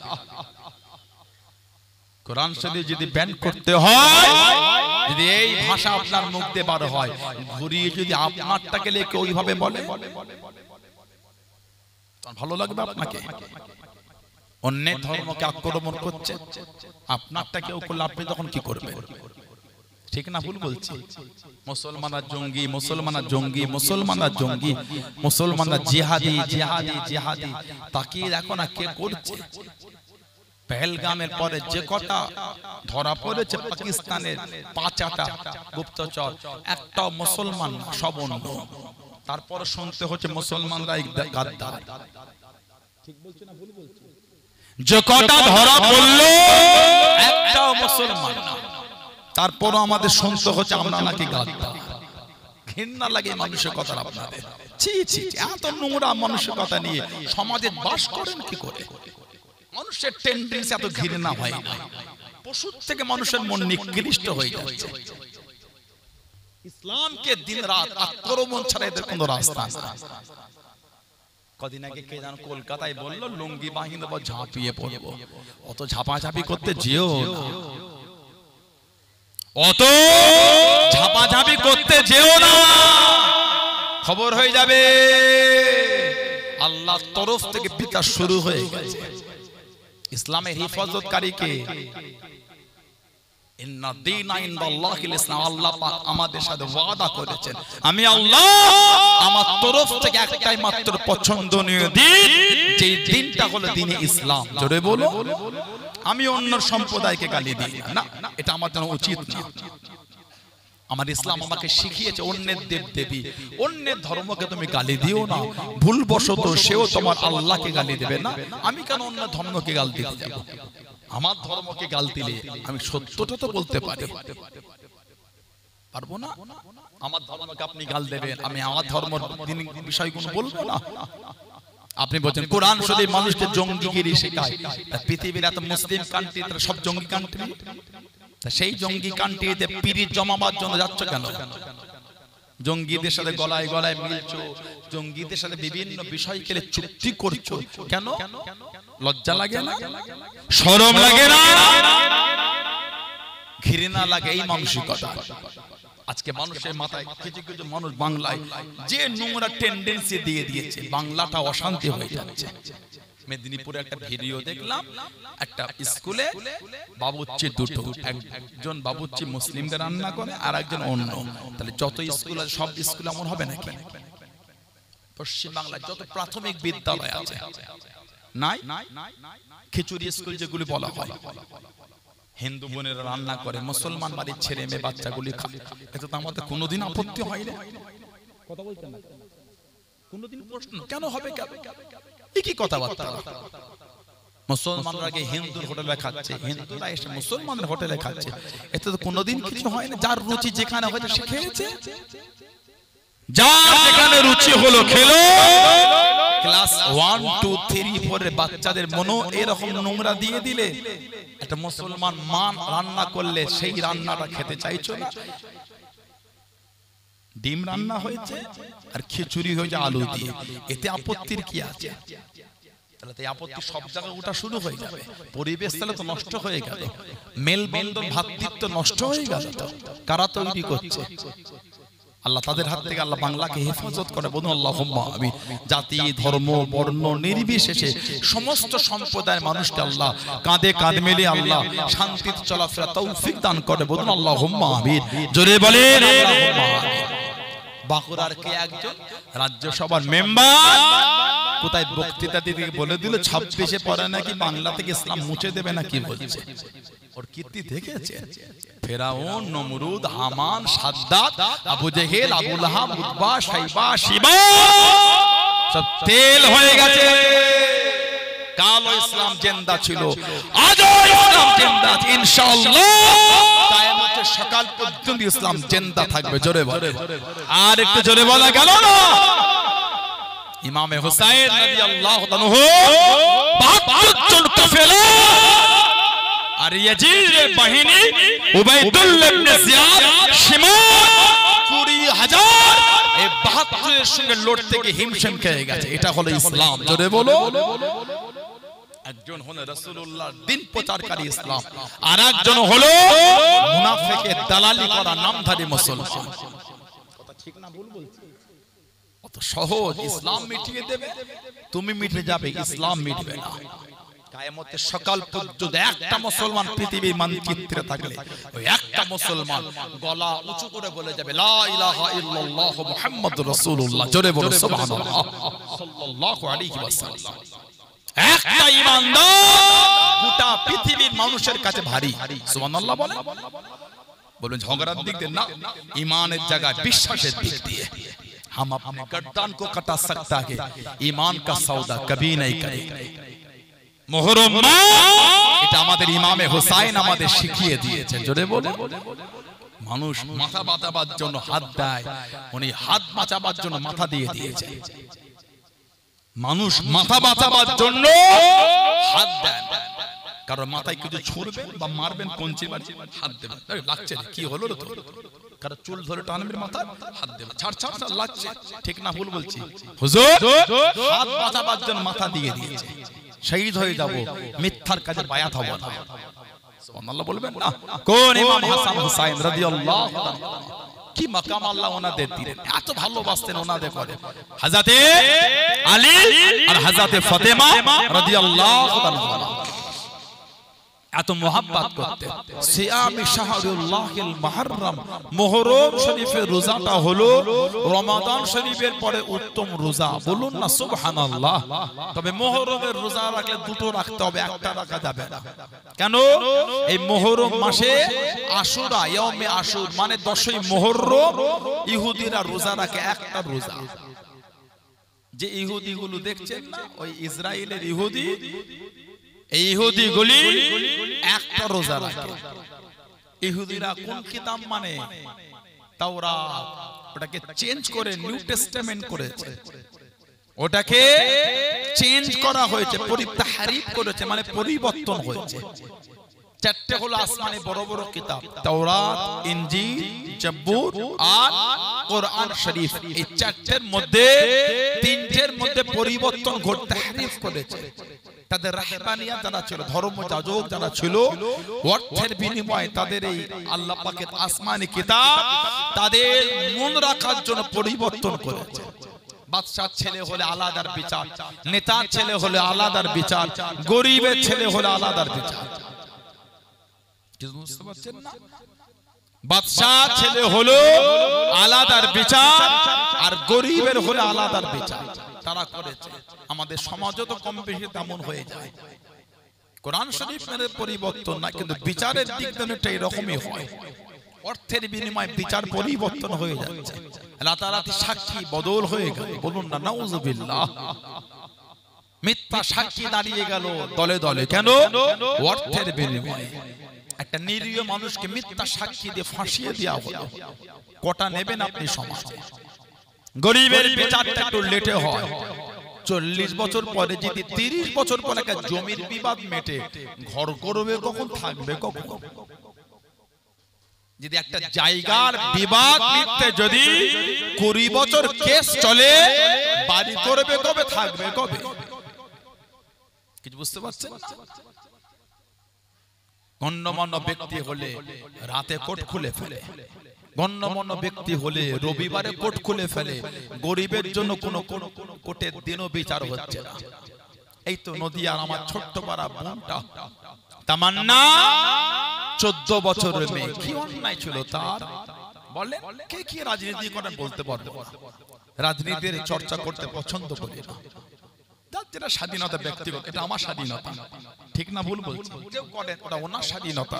কোরআন শরীফ যদি ব্যান করতে হয়, যদি এই ভাষা আপনার মুখ দিয়ে বার হয়, ঘুরিয়ে যদি আপনারটাকে লেখে ওইভাবে বলে, ভালো লাগবে আপনাকে? অন্যের ধর্মকে আক্রমণ করছে, আপনারটা কেউ করলে আপনি তখন কি করবেন? ঠিক না ভুল বলছি? মুসলমানরা জঙ্গি, মুসলমানরা জঙ্গি, মুসলমানরা জঙ্গি, মুসলমানরা জিহাদি জিহাদি জিহাদি। তাকিয়ে দেখো না কে করছে। পহেলগামের পরে যে কটা ধরা পড়েছে পাকিস্তানের 5টা গুপ্তচর, একটাও মুসলমান না, সব অন্য। তারপরে শুনতে হচ্ছে মুসলমানরা গাদ্দার। ঠিক বলছি না ভুল বলছি? যে কটা ধরা পড়লো একটাও মুসলমান না, তারপরও আমাদের শুনতে হচ্ছে আমরা নাকি গাদ্দার। ঘৃণা লাগে মানুষের কথা আপনাদের। ছি ছি, এত নোংরা মানুষের কথা নিয়ে সমাজে বাস করেন কি করে? মানুষের টেন্ডেন্সি এত ঘৃণা হয় না। পশুর থেকে মানুষের মন নিকৃষ্ট হয়ে যাচ্ছে। ইসলামকে দিন রাত আক্রমণ ছাড়া এদের কোনো রাস্তা নেই। কদিন আগে কে জানো কলকাতায় বললো লুঙ্গি বাহিনী দেবো, ঝাঁপিয়ে পড়বো। অত ঝাপাঝাপি করতে যেও না, অত ঝাপাঝাপি করতে যেও না, খবর হয়ে যাবে। আল্লাহর তরফ থেকে বিচার শুরু হয়ে গেছে। ইসলামের হেফাজতকারীকে ইন্না দীনা ইনদাল্লাহিল ইসলাম, আল্লাহ পাক আমাদের সাথে ওয়াদা করেছেন, আমি আল্লাহ আমার তরফ থেকে একটাই মাত্র পছন্দনীয় দিন, যে দিনটা হলো দ্বীনে ইসলাম। জোরে বলো। আমি অন্য সম্প্রদায়কে গালি দিই না, এটা আমার জন্য উচিত না। আমার ইসলাম আমাকে শিখিয়েছে অন্যের দেব দেবী, অন্যের ধর্মকে তুমি গালি দিও না। ভুলবশত সেও তোমার আল্লাহকে গালি দেবে না, আমি কেন অন্য ধর্মকে গাল দিতে যাব? আমার ধর্মকে গাল দিলে আমি সত্যটা তো বলতে পারি, পারবো না? আমার ধর্মকে আপনি গাল দেবেন, আমি আমার ধর্মের বিষয়গুলো বলবো না। আপনি বলছেন কোরআন শরীফ মানুষকে জঙ্গিগিরি শেখায়, পৃথিবীর এত মুসলিম কান্ট্রি তারা সব জঙ্গি কান্ট্রি, সেই জঙ্গি কান্ট্রিতে পিরিত জমাবার জন্য যাচ্ছ কেন? জঙ্গিদের সাথে গলায় গলায় মিলছো, জঙ্গিদের সাথে বিভিন্ন বিষয় খেলে চুক্তি করছো কেন? লজ্জা লাগে না? শরম লাগে না? ঘৃণা লাগে? এই মানসিকতা আজকে মানুষের মাথায়, কিছু কিছু মানুষ বাংলায় যে নোংরা টেন্ডেন্সি দিয়ে দিয়েছে, বাংলাটা অশান্তি হয়ে যাচ্ছে। মেদিনীপুরে একটা ভিডিও দেখলাম, একটা স্কুলে বাবুর্চি দুটো, একজন বাবুর্চি মুসলিমদের রান্না করে আর একজন অন্য। তাহলে যত স্কুল আছে সব স্কুল এমন হবে নাকি? পশ্চিম বাংলায় যত প্রাথমিক বিদ্যালয় আছে নাই, খিচুড়ি স্কুল যেগুলি বলা হয়, হিন্দু বোনেরা রান্না করে, মুসলমান বাড়ির ছেলে মেয়ে বাচ্চাগুলি খায়, এতে তো আমাদের কোনোদিন আপত্তি হয় না। কথা বলছেন না? কোনোদিন প্রশ্ন কেন হবে? কি কথাবার্তা? মুসলমানরা আগে হিন্দুর হোটেলে খাচ্ছে, হিন্দুরা এসে মুসলমানের হোটেলে খাচ্ছে, এতে তো কোনোদিন কিছু হয় না। যার রুচি যেখানে হয়তো সে খেয়েছে, যার যেখানে রুচি হলো খেলো। ক্লাস 1, 2, 3, 4 এর বাচ্চাদের মনো এরকম নোংরা দিয়ে দিলে, একটা মুসলমান মা রান্না করলে সেই রান্নাটা খেতে চাইছো না। ডিম রান্না হয়েছে আর খিচুড়ি হয়েছে আলু দিয়ে, এতে আপত্তির কি আছে? তাহলে তো আপত্তি সব জায়গায় ওটা শুরু হয়ে যাবে। পরিবেশ তাহলে তো নষ্ট হয়ে গেল, মেলবন্ধন ভ্রাতৃত্ব নষ্ট হয়ে গেল। তো কারা তৈরি করছে? আল্লাহ তাদের হাত থেকে আল্লাহ বাংলাকে হেফাজত করে, বলুন আল্লাহুম্মা আমিন। জাতি ধর্ম বর্ণ নির্বিশেষে সমস্ত সম্প্রদায়ের মানুষকে আল্লাহ কাঁধে কাঁধ মিলিয়ে আল্লাহ শান্তিতে চলাফেরা তৌফিক দান করে, বলুন আল্লাহুম্মা আমিন। জোরে বলেন আল্লাহুম্মা আমিন। বাঁকুড়ার কে একজন রাজ্যসভার মেম্বার কোথায় বক্তৃতা দিতে বলে দিল 26-এ পরে নাকি বাংলা থেকে ইসলাম মুছে দেবে নাকি বলছে। ওর কীর্তি দেখেছে? ফেরাউন, নমরুদ, হামান, সাদ্দাত, আবু জেহেল, আবু লাহাব, উতবা, শাইবা, শিবা সব তেল হয়ে গেছে। কালো ইসলাম জিন্দা ছিল, আজও ইসলাম জিন্দা আছে, ইনশাআল্লাহ কিয়ামতের সকাল পর্যন্ত ইসলাম জিন্দা থাকবে। জোরে বলে, আর একটু জোরে বলা গেল না? ইমামে হুসাইন রাদিয়াল্লাহু আনহু 72 জন কাফেলা আর ইয়াজিদের বাহিনী উবাইদুল্লাহ ইবনে জিয়াদ শিমাল 20,000 এই 72 এর সঙ্গে লড়তে গিয়ে হিমশিম খেয়ে গেছে। এটা হলো ইসলাম। জোরে বলো। একজন হলো রাসূলুল্লাহর দিন প্রচারকারী ইসলাম, আর একজন হলো মুনাফিকের দালালি করা নামধারী মুসলমান। কথা ঠিক না ভুল বলছি? অত সহজ ইসলাম মিটিয়ে দেবে? তুমি মিটে যাবে, ইসলাম মিটবে না। কিয়ামতের সকাল পর্যন্ত একটা মুসলমান পৃথিবীর মানচিত্রে থাকলে ওই একটা মুসলমান গলা উঁচু করে বলে যাবে লা ইলাহা ইল্লাল্লাহু মুহাম্মাদুর রাসূলুল্লাহ। জোরে বলো সুবহানাল্লাহ সাল্লাল্লাহু আলাইহি ওয়াসাল্লাম। একটা ঈমানদার গোটা পৃথিবীর মানুষের কাছে ভারী। সুবহানাল্লাহ বলেন। বলবেন ঝগড়ার দিক দিয়ে না, ঈমানের জায়গায় বিশ্বাসের দিক দিয়ে। हम अपने गर्दन को कटा सकता है, ईमान का सौदा कभी नहीं करेंगे। মুহররম এটা আমাদের ইমামে হুসাইন আমাদের শিখিয়ে দিয়েছেন। জোরে বলো। মানুষ মাথা বাঁচাবার জন্য হাত দেয়, উনি হাত বাঁচাবার জন্য মাথা দিয়ে দিয়েছেন। মানুষ মাথা বাঁচাবার জন্য হাত দেন, কারণ মাথায় কিছু ছুঁড়বেন বা মারবেন, কঞ্চি মারি হাত দেবেন, লাগছে কি হলো তো, কারণ চুল ধরে টানবেন মাথায় হাত দেবেন, ছাড় ছাড় ছাড় লাগছে। ঠিক না ভুল বলছি? হুজুর হাত বাঁচাবার জন্য মাথা দিয়ে দিয়েছে। শহীদ হয়ে যাব, মিথ্যার কাজে বায়াত হব না। সুবহানাল্লাহ বলবেন না? কোন ইমাম হাসান হুসাইন রাদিয়াল্লাহু তাআলা কি মাকাম আল্লাহ ওনাদের দিলেন, এত ভালোবাসতেন ওনাদের করে। হযরতে আলী আর হযরতে ফাতেমা রাদিয়াল্লাহু তাআলা এত মোহাব্বত করতেন। সিয়াম শাহরুল্লাহিল মুহররম, মুহররম শরীফের রোজাটা হলো রমাদান শরীফের পরে উত্তম রোজা। বলুন না সুবহানাল্লাহ। তবে মুহররমের রোজা রাখলে দুটো রাখতে হবে, একটা রাখা যাবে না। কেন? এই মুহররম মাসে আশুরা, ইয়াউমে আশুর মানে 10ই মুহররম ইহুদিরা রোজা রাখে, একটা রোজা। যে ইহুদিগুলো দেখছেন না, ওই ইসরায়েলের ইহুদি, এই ইহুদিগুলি একটা রোজা রাখে। ইহুদিরা কোন কিতাব মানে? তাওরাত ওটাকে চেঞ্জ করে নিউ টেস্টামেন্ট করেছে, ওটাকে চেঞ্জ করা হয়েছে, তাহরিফ করেছে, মানে পরিবর্তন হয়েছে। চারটে হলো আসমানে বড় বড় কিতাব, তাওরাত, ইনজিল, জাবুর আর কোরআন শরীফ। এই চারটের মধ্যে তিনটের মধ্যে পরিবর্তন ঘটতে তাহরিফ করেছে। তাদের রাহবানিয়াত যারা ছিল, ধর্ম যাজক যারা ছিল, অর্থের বিনিময়ে তাদের এই আল্লাহ পাকের আসমানি কিতাব তাদের মন রাখার জন্য পরিবর্তন করেছে। বাদশার ছেলে হলে আলাদার বিচার, নেতার ছেলে হলে আলাদার বিচার, গরিবের ছেলে হলে আলাদার বিচার। বুঝতে পারছেন না? বাদশার ছেলে হলো আলাদার বিচার আর গরিবের হলে আলাদার বিচার তারা করেছে। আমাদের সমাজও তো কম বেশি তেমন হয়ে যায়। কোরআন শরীফের পরিবর্তন না, কিন্তু বিচারের দিক থেকে এরকমই হয়। অর্থের বিনিময়ে বিচার পরিবর্তন হয়ে যাচ্ছে, রাতারাতি সাক্ষী বদল হয়ে গেল। বলুন না নাউজুবিল্লাহ। মিথ্যা সাক্ষী দাঁড়িয়ে গেল দলে দলে, কেন? অর্থের বিনিময়ে। একটা নিরীহ মানুষকে মিথ্যা সাক্ষী দিয়ে ফাঁসিয়ে দেওয়া হলো। কটা নেবেন আপনি সমাজে? গরিবের বিচারটা একটু লেটে হয়, 40 বছর পরে যদি 30 বছর পরে একটা জমির বিবাদ মেটে, ঘর করবে কখন, থাকবে কখন? যদি একটা জায়গার বিবাদ মিটতে যদি 20 বছর কেস চলে, বাড়ি করবে কবে, থাকবে কবে? কিছু বুঝতে পারছেন না? গণ্যমান্য ব্যক্তি হলে রাতে কোর্ট খুলে ফেলে, গণ্যমান্য ব্যক্তি হলে রবিবারে কোর্ট খুলে ফেলে। গরিবের জন্য কোনো কোর্টের দিনও বিচার হচ্ছে না। এই তো নদিয়ার আমার ছোট্ট পাড়া বোনটা তামান্না, 14 বছরের মেয়ে, কি অন্যায় ছিল তার? বলে কে কি রাজনীতি করেন বলতে পারবো না, রাজনীতির চর্চা করতে পছন্দ করি না। যেটা স্বাধীনতা ব্যক্তিগত, এটা আমার স্বাধীনতা, ঠিক না ভুল বলছি? কেউ করেন, ওটা ওনার স্বাধীনতা।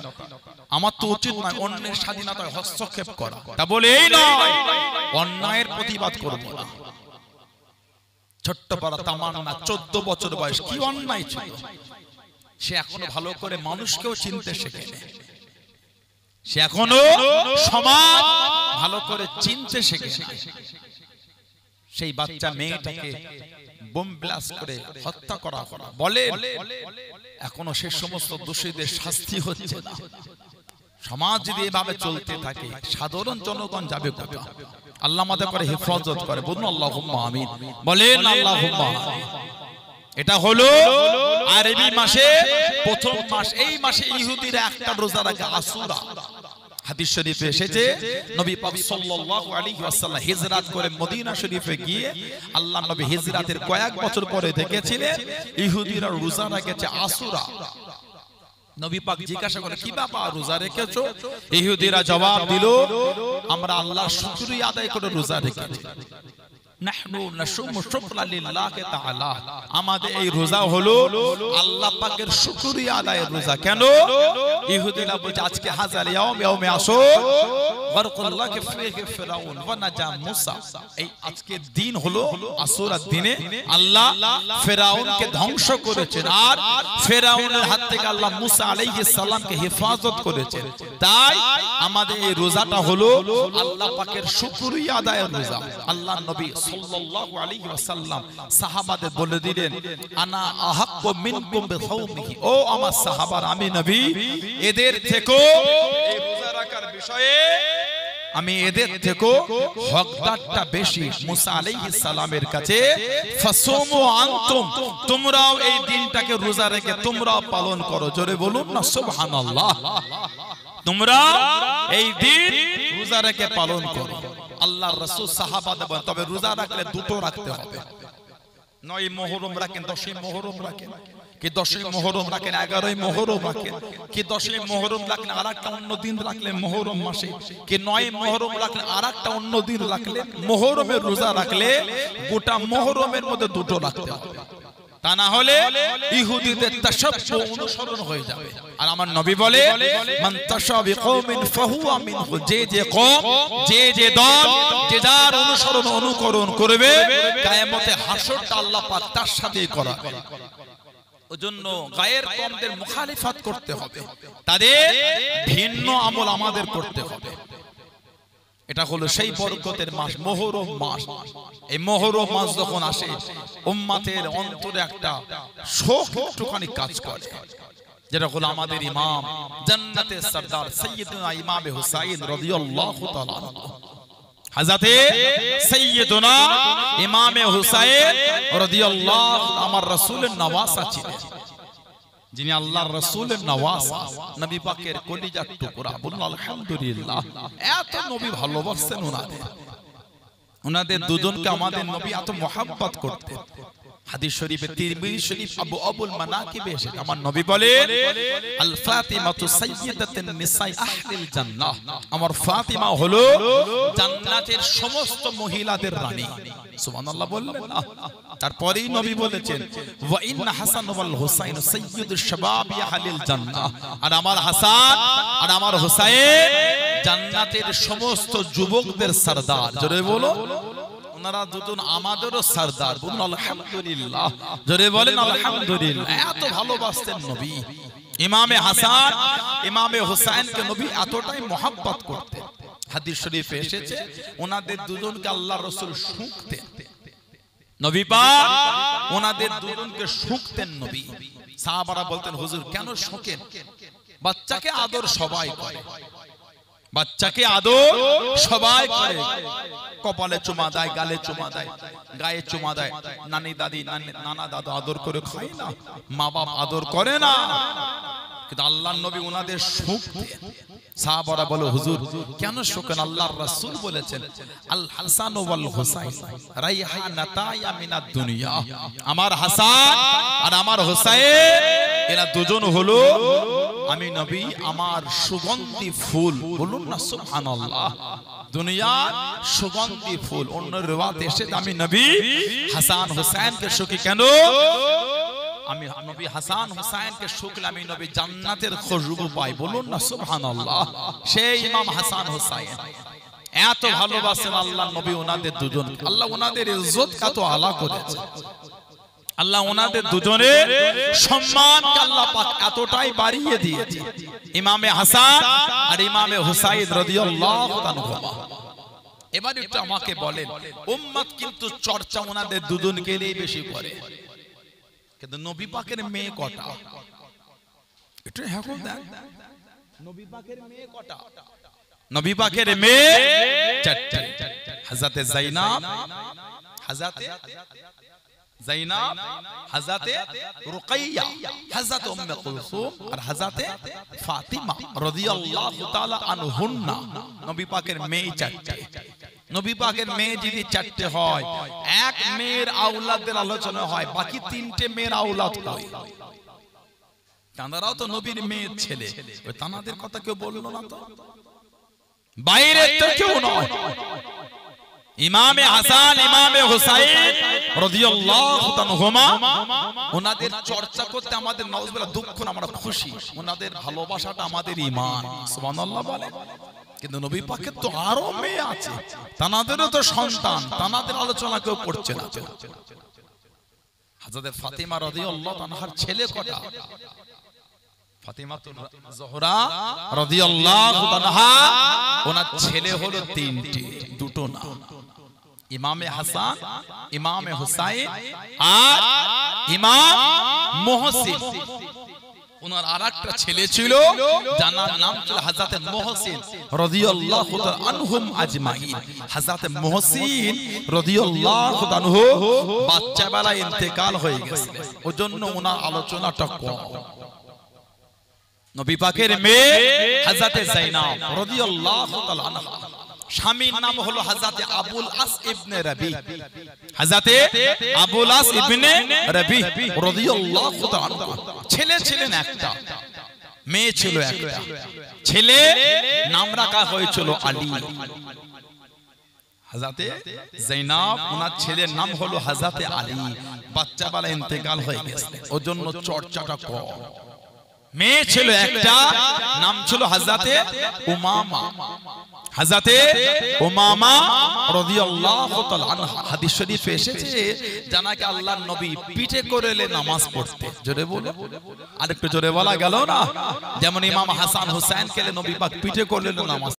আমার তো উচিত নয় অন্যের স্বাধীনতায় হস্তক্ষেপ করা। তা বলে এই নয় অন্যায়ের প্রতিবাদ করবো না। ছোট্ট পাড়া তামান্না, 14 বছর বয়স, কি অন্যায় ছিল? সে এখনো ভালো করে মানুষকেও চিনতে শেখেনি, সে এখনো সমাজ ভালো করে চিনতে শেখেনি। সেই বাচ্চা মেয়েটাকে বোম ব্লাস্ট করে হত্যা করা হলো। বলে এখনো সে সমস্ত দোষীদের শাস্তি হচ্ছে না। সমাজ যদি এভাবে চলতে থাকে সাধারণ জনগণ যাবে কোথায়? আল্লাহ আমাদের করে হেফাজত করে। বলুন আল্লাহুম্মা আমিন, বলেন আল্লাহুম্মা আমিন। এটা হলো আরবি মাসে প্রথম মাস। এই মাসে ইহুদিরা একটা রোজা রাখে, আশুরা। হাদিস শরীফে এসেছে নবী পাক সাল্লাল্লাহু আলাইহি ওয়াসাল্লাম হিজরত করে মদিনা শরীফে গিয়ে আল্লাহ নবী হিজরতের কয়েক বছর পরে দেখেছিলেন ইহুদিরা রোজা রেখেছে আশুরা। নবী পাক জিজ্ঞাসা করে, কি ব্যাপার রোজা রেখেছো? ইহুদিরা জবাব দিল, আমরা আল্লাহর শুকরিয়া আদায় করে রোজা রেখেছি। নাহনু নাসুমু শুকরা লিল্লাহি তাআলা, আমাদের এই রোজা হলো আল্লাহ পাকের শুকরিয়া আদায়ের রোজা। কেন? ইহুদিরা বলছে আজকে হাজার ইয়াউমে আসর ওয়ারকুল্লাহি ফিহি ফিরাউন ওয়া নাজা মুসা। এই আজকের দিন হলো আসুরার দিনে আল্লাহ ফিরাউনকে ধ্বংস করেছেন আর ফিরাউনের হাত থেকে আল্লাহ মুসা আলাইহিস সালামকে হেফাজত করেছেন। তাই আমাদের এই রোজাটা হলো আল্লাহ পাকের শুকরিয়া আদায়ের রোজা। আল্লাহর নবী সাল্লাল্লাহু আলাইহি ওয়াসাল্লাম সাহাবাদের বলে দিলেন, আনা আহাক্কু মিনকুম বিসাওমিহি, ও আমার সাহাবারা, আমি নবী এদের থেকেও এই রোজা রাখার বিষয়ে আমি এদের থেকেও হকদারটা বেশি মুসা আলাইহিস সালামের কাছে। ফাসুমু আনতুম, তোমরাও এই দিনটাকে রোজা রেখে তোমরাও পালন করো। জোরে বলুন না সুবহানাল্লাহ। তোমরা এই দিন রোজা রেখে পালন করো। আল্লাহর রাসূল সাহাবাদের বলেন, তবে রোজা রাখলে দুটো রাখতে হবে। 9ই মুহররম রাখেন, 10ই মুহররম রাখেন, কি 10ই মুহররম রাখেন, 11ই মুহররম রাখেন, কি 10ই মুহররম রাখেন আরেকটা অন্য দিন রাখলে মুহররম মাসে, কি 9ই মুহররম রাখলে আরেকটা অন্য দিন রাখলে। মুহররমের রোজা রাখলে গোটা মুহররমের মধ্যে দুটো রাখতে হবে, তা না হলে ইহুদিদের তাশাব্বু অনুসরণ হয়ে যাবে। আর আমার নবী বলে, মান তাশাবি কওমিন ফাহুয়া মিনহু, যে যে কওম, যে যে দল যে যার অনুসরণ অনুকরণ করবে কিয়ামতে হাসরটা আল্লাহ পাক তার সাথেই করাবে। ওজন্য গায়ের কওমদের মুখালিফাত করতে হবে, তাদের ভিন্ন আমল আমাদের করতে হবে। এটা হলো সেই বরকতের মাস মুহররম মাস। এই মুহররম মাস যখন আসে উম্মতের অন্তরে একটা শোক একটুখানি কাজ করে, যেটা হলো আমাদের ইমাম জান্নাতের সরদার সাইয়্যিদুনা ইমাম হুসাইন রাদিয়াল্লাহু তাআলা হযরতে সাইয়্যিদুনা ইমাম হুসাইন রাদিয়াল্লাহু আমার রাসূলের নওয়াসা ছিলেন, যিনি আল্লাহর রাসূলের নওয়াসা, নবী পাকের কলিজার টুকরা। বলুন আলহামদুলিল্লাহ। এত নবী ভালোবাসতেন ওনাদের দুজনকে আমাদের নবী এত মহব্বত করতেন। হাদিস শরীফে তিরমিজি শরীফ আবু আবুল মানাকিবে এসেছে আমার নবী বলেন আল ফাতিমাতু সাইয়্যিদাতুন নিসাই আহলিল জান্নাহ, আমার ফাতিমা হলো জান্নাতের সমস্ত মহিলাদের রানী। সুবহানাল্লাহ বললেন না? তারপরেই নবী বলেছেন ওয়া ইন্না হাসান ওয়াল হুসাইন সাইয়্যিদুশ শাবাবি আহলিল জান্নাহ, আর আমার হাসান আর আমার হুসাইন জান্নাতের সমস্ত যুবকদের সরদার। জোরে বলো, ওনারা দুজন আমাদেরও সরদার। বলুন আলহামদুলিল্লাহ। জোরে বলেন আলহামদুলিল্লাহ। এত ভালোবাসতেন নবী। ইমামে হাসান ইমামে হুসাইনকে নবী এতটাই মহব্বত করতেন, হাদিস শরীফে এসেছে ওনাদের দুজনকে আল্লাহর রাসূল শুঁকতেন। নবী পাক ওনাদের দুজনকে শুঁকতেন নবী। সাহাবারা বলতেন হুজুর কেন শুঁকেন? বাচ্চাকে আদর সবাই করে, বাচ্চাকে আদর সবাই করে, কপালে চুমা দেয়, গালে চুমা দেয়, গায়ে চুমা দেয়। নানি দাদি নানা দাদা আদর করে খায় না, মা বাপ আদর করে না, কিন্তু আল্লাহর নবী ওনাদের শুঁকতেন। সাহাবারা বলে হুজুর কেন শুঁকেন? আল্লাহর রাসূল বলেছেন আল হাসান ওয়াল হুসাইন রাইহানাতায়া মিনাদ দুনিয়া, আমার হাসান আর আমার হুসাইন এরা দুজন হলো আমি নবী আমার সুগন্ধি ফুল। বলুন না সুবহানাল্লাহ। দুনিয়ার সুগন্ধি ফুল। অন্য রিওয়ায়াতে এসেছে আমি নবী হাসান হুসাইনকে শুকি কেন? আমি নবী হাসান হুসাইনকে শুকলে আমি নবী জান্নাতের খুশবু পাই। বলুন না সুবহানাল্লাহ। সেই ইমাম হাসান হুসাইন এত ভালোবাসেন আল্লাহ নবী ওনাদের দুজন। আল্লাহ ওনাদের ইজ্জত কত আলা করেছে, আল্লাহ ওনাদের দুজনের সম্মানকে আল্লাহ পাক এতটাই বাড়িয়ে দিয়েছে। ইমামে হাসান আর ইমামে হুসাইন রাদিয়াল্লাহু তাআলা। এবার একটু আমাকে বলেন উম্মত কিন্তু চর্চা ওনাদের দুজনকে নিয়ে বেশি করে, কিন্তু নবী পাকের মেয়ে কটা? একটু হ্যাঁ দেন। নবী পাকের মেয়ে কটা? নবী পাকের মেয়ে চারটি। হযরতে যায়েনব, হযরতে যায়েনব, হযরতে রুকাইয়া, হযরতে উম্মে কুলসুম আর হযরতে ফাতিমা রাদিয়াল্লাহু তাআলা আনহুন্না। নবী পাকের মেয়ে চারটি। নবী পাকের মেয়ে যদি চারটে হয়, এক মেয়ের আওলাদের আলোচনা হয়, বাকি তিনটে মেয়ের আওলাদ কই? তানারাও তো নবীর মেয়ের ছেলে, ওই তানাদের কথা কেউ বললো না তো? বাইরে তো কেউ নয়। ইমামে হাসান ইমামে হুসাইন রাদিয়াল্লাহু তাআলা ওনাদের চর্চা করতে আমাদের নাউজুবিল্লাহ দুঃখ না, আমরা খুশি। ওনাদের ভালোবাসাটা আমাদের ঈমান। সুবহানাল্লাহ বলে। কিন্তু নবী পাকের তো আরো মেয়ে আছে, তানাদেরও তো সন্তান, তানাদের আলোচনা কেউ করছে না। হযরত ফাতিমা রাদিয়াল্লাহু তাআলার ছেলে কটা? ফাতিমা জোহরা রাদিয়াল্লাহু তাআলা ওনার ছেলে হলো তিনটি, দুটো না। ইমামে হাসান, ইমামে হুসাইন আর ইমাম মুহসিন। ওনার আরেকটা ছেলে ছিল যার নাম ছিল হযরত মুহসিন রাদিয়াল্লাহু তাআলা আনহুম আজমাইন। হযরত মুহসিন রাদিয়াল্লাহু তাআলা আনহু বাচ্চা বেলায় ইন্তেকাল হয়ে গেছে, ওজন্য ওনার আলোচনাটা কম। নবী পাকের মেয়ে হযরত যায়েনব রাদিয়াল্লাহু তাআলা আনহা, স্বামীর নাম হলো হযরত আবুল আস ইবনে রবি। হযরত আবুল আস ইবনে রবি রাদিয়াল্লাহু তাআলা। ছেলে ছিলেন একটা, মেয়ে ছিল একটা। ছেলে নাম রাখা হয়েছিল আলী। হযরত যায়েনব ওনার ছেলের নাম হলো হযরত আলী। বাচ্চা বেলায় ইন্তেকাল হয়ে গেছে, ওজন্য চর্চাটা কম। মেয়ে ছিল একটা, নাম ছিল হযরত উমামা। হযরত উমামা রাদিয়াল্লাহু তাআলা আনহা। হাদিস শরীফে এসেছে জানাকে আল্লাহর নবী পিঠে করে নামাজ পড়তে। জোরে বলো, আরেকটু জোরে বলা গেল না? যেমন ইমাম হাসান হুসাইন কে নবী পাক পিঠে করে নামাজ